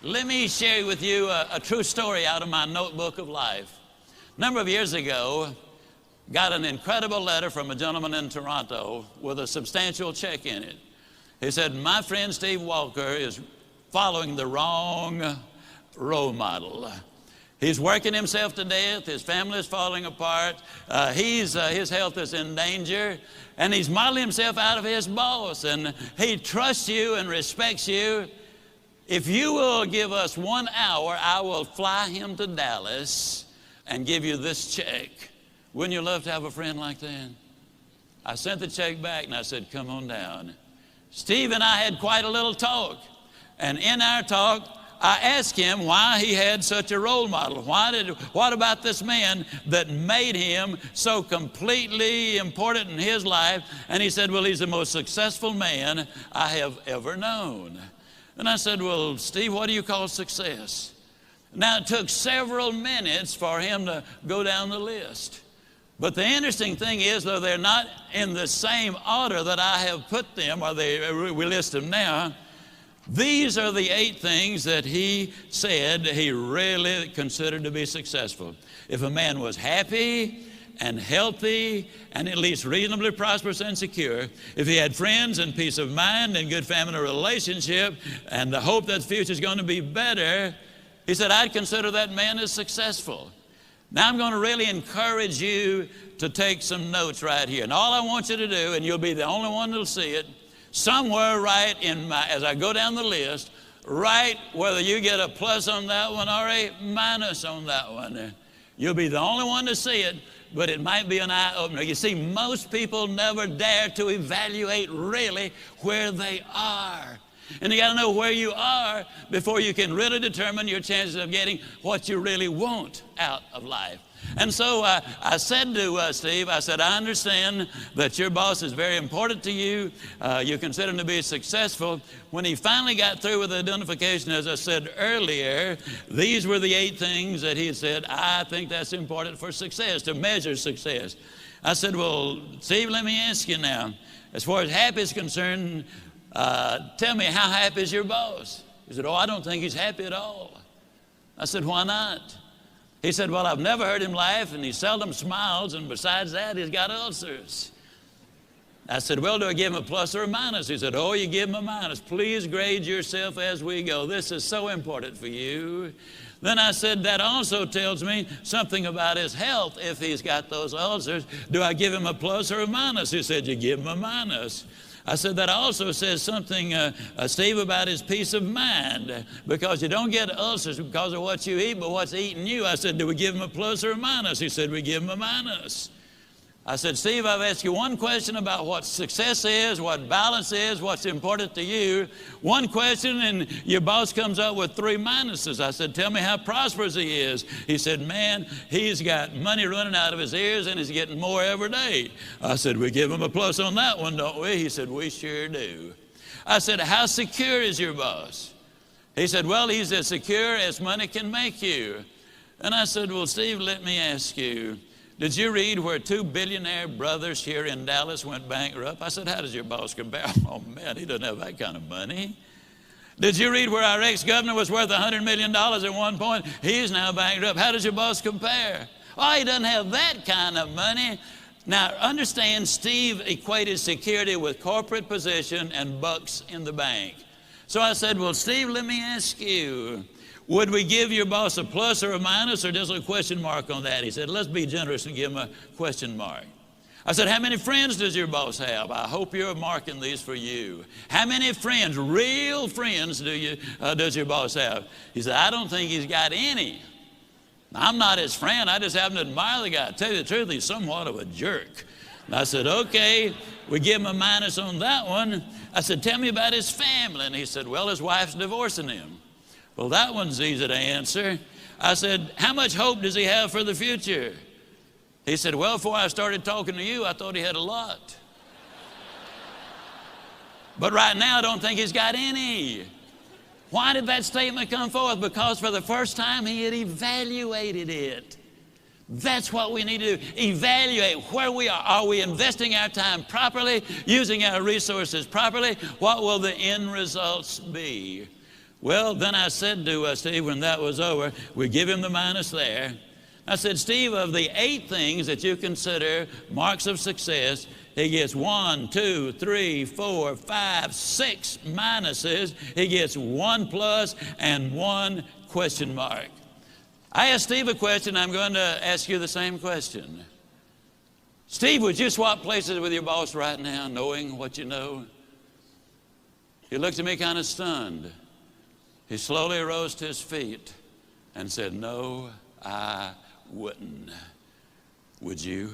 Let me share with you a true story out of my notebook of life. A number of years ago, got an incredible letter from a gentleman in Toronto with a substantial check in it. He said, my friend Steve Walker is following the wrong role model. He's working himself to death. His family is falling apart. His health is in danger. And he's modeling himself out of his boss. And he trusts you and respects you. If you will give us 1 hour, I will fly him to Dallas and give you this check. Wouldn't you love to have a friend like that? I sent the check back and I said, come on down. Steve and I had quite a little talk. And in our talk, I asked him why he had such a role model. What about this man that made him so completely important in his life? And he said, well, he's the most successful man I have ever known. And I said, well, Steve, what do you call success? Now, it took several minutes for him to go down the list. But the interesting thing is, though they're not in the same order that I have put them, or we list them now, these are the 8 things that he said he really considered to be successful. If a man was happy and healthy and at least reasonably prosperous and secure, if he had friends and peace of mind and good family relationship and the hope that the future is going to be better, he said, I'd consider that man as successful. Now I'm going to really encourage you to take some notes right here. And all I want you to do, and you'll be the only one that'll see it, somewhere right in as I go down the list, write whether you get a plus on that one or a minus on that one. You'll be the only one to see it, but it might be an eye-opener. You see, most people never dare to evaluate really where they are. And you got to know where you are before you can really determine your chances of getting what you really want out of life. And so I said to Steve, I said, I understand that your boss is very important to you. You consider him to be successful. When he finally got through with the identification, as I said earlier, these were the 8 things that he said, I think that's important for success, to measure success. I said, well, Steve, let me ask you now, as far as happy is concerned, tell me, how happy is your boss? He said, oh, I don't think he's happy at all. I said, why not? He said, well, I've never heard him laugh, and he seldom smiles, and besides that, he's got ulcers. I said, well, do I give him a plus or a minus? He said, oh, you give him a minus. Please grade yourself as we go. This is so important for you. Then I said, that also tells me something about his health if he's got those ulcers. Do I give him a plus or a minus? He said, you give him a minus. I said, that also says something, Steve, about his peace of mind, because you don't get ulcers because of what you eat, but what's eating you. I said, do we give him a plus or a minus? He said, we give him a minus. I said, Steve, I've asked you one question about what success is, what balance is, what's important to you. One question, and your boss comes up with 3 minuses. I said, tell me how prosperous he is. He said, man, he's got money running out of his ears, and he's getting more every day. I said, we give him a plus on that one, don't we? He said, we sure do. I said, how secure is your boss? He said, well, he's as secure as money can make you. And I said, well, Steve, let me ask you, did you read where 2 billionaire brothers here in Dallas went bankrupt? I said, how does your boss compare? Oh, man, he doesn't have that kind of money. Did you read where our ex-governor was worth $100 million at one point? He's now bankrupt. How does your boss compare? Oh, he doesn't have that kind of money. Now, understand, Steve equated security with corporate position and bucks in the bank. So I said, well, Steve, let me ask you, would we give your boss a plus or a minus or just a question mark on that? He said, let's be generous and give him a question mark. I said, how many friends does your boss have? I hope you're marking these for you. How many friends, real friends, does your boss have? He said, I don't think he's got any. I'm not his friend. I just happen to admire the guy. To tell you the truth, he's somewhat of a jerk. And I said, okay, we give him a minus on that one. I said, tell me about his family. And he said, well, his wife's divorcing him. Well, that one's easy to answer. I said, how much hope does he have for the future? He said, well, before I started talking to you, I thought he had a lot. But right now, I don't think he's got any. Why did that statement come forth? Because for the first time, he had evaluated it. That's what we need to do. Evaluate where we are. Are we investing our time properly, using our resources properly? What will the end results be? Well, then I said to Steve, when that was over, we give him the minus there. I said, Steve, of the 8 things that you consider marks of success, he gets 1, 2, 3, 4, 5, 6 minuses. He gets 1 plus and 1 question mark. I asked Steve a question. I'm going to ask you the same question. Steve, would you swap places with your boss right now, knowing what you know? He looked at me kind of stunned. He slowly rose to his feet and said, no, I wouldn't. Would you?